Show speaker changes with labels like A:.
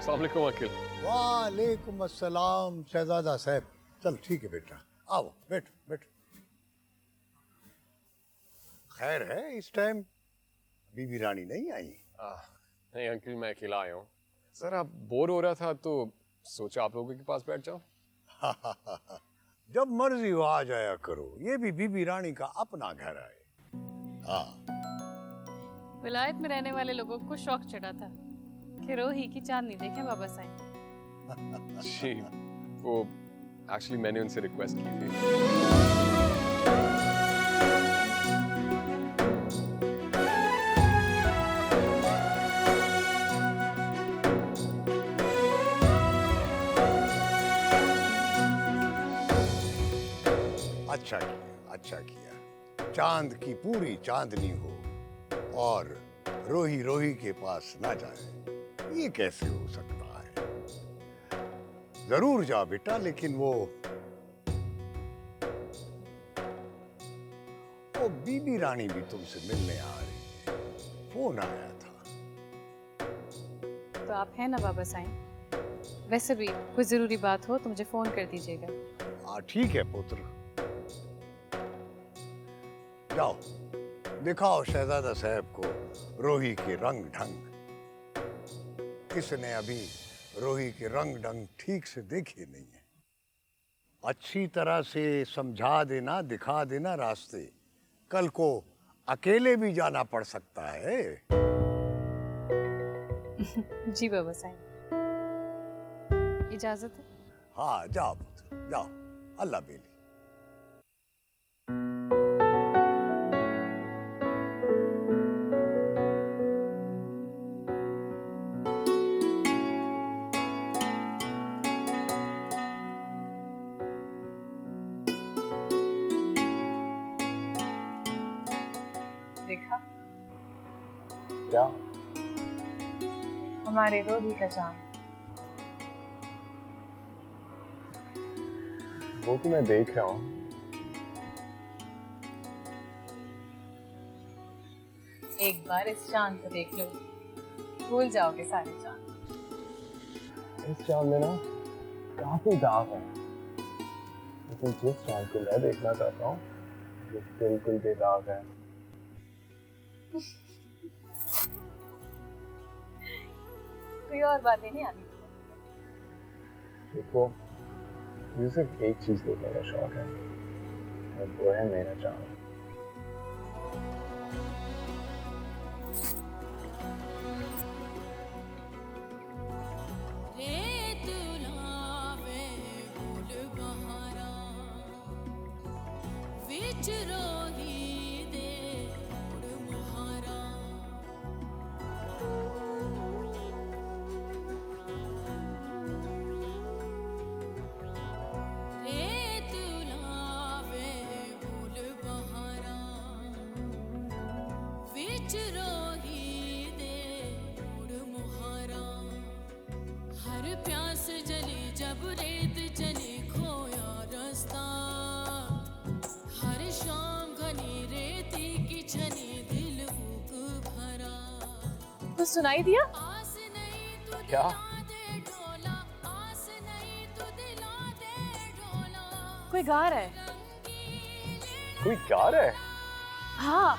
A: अस्सलाम वालेकुम अंकल।
B: वालेकुम अस्सलाम शहजादा साहब। चल ठीक है बेटा, आओ बैठो बैठो। खैर है इस टाइम बीबी रानी नहीं आई?
A: नहीं अंकल, मैं अकेला आया हूँ। सर आप बोर हो रहा था तो सोचा आप लोगों के पास बैठ जाओ।
B: जब मर्जी हो आ जाया करो, ये भी बीबी रानी का अपना घर है। हाँ,
C: विलायत में रहने वाले लोगों को शौक चढ़ा था कि रोही की चांदनी देखें बाबा साईं।
A: जी, वो एक्चुअली मैंने उनसे रिक्वेस्ट की थी।
B: अच्छा किया अच्छा किया। चांद की पूरी चांदनी हो और रोही रोही के पास ना जाए, ये कैसे हो सकता है? जरूर जा बेटा, लेकिन वो बीबी रानी भी तुमसे मिलने आ रही है, फोन आया था।
C: तो आप हैं ना बाबा साईं? वैसे भी कोई जरूरी बात हो तो मुझे फोन कर दीजिएगा।
B: हाँ ठीक है पुत्र, जाओ दिखाओ शहजादा साहब को रोही के रंग ढंग। इसने अभी रोही के रंग ढंग ठीक से देखे नहीं है। अच्छी तरह से समझा देना, दिखा देना रास्ते। कल को अकेले भी जाना पड़ सकता है।
C: जी बाबा साईं, इजाजत है?
B: हाँ जाओ पुत्र जाओ, अल्लाह बेली।
C: देखा
A: क्या?
C: हमारे रोही का चांद।
A: वो तो मैं देख रहा हूँ।
C: एक बार इस चांद को देख लो, भूल जाओगे सारे चांद।
A: इस चांद में ना काफी दाग है, लेकिन जिस चांद को मैं देखना चाहता हूँ वो बिल्कुल बेदाग है।
C: कोई और बातें नहीं आती।
A: देखो, मुझे सिर्फ एक चीज देखने का शौक है और वो है मेरा चांद।
C: कुछ सुनाई दिया?
A: क्या?
C: कोई गा रहा है।
A: कोई गा रहा है?
C: हाँ,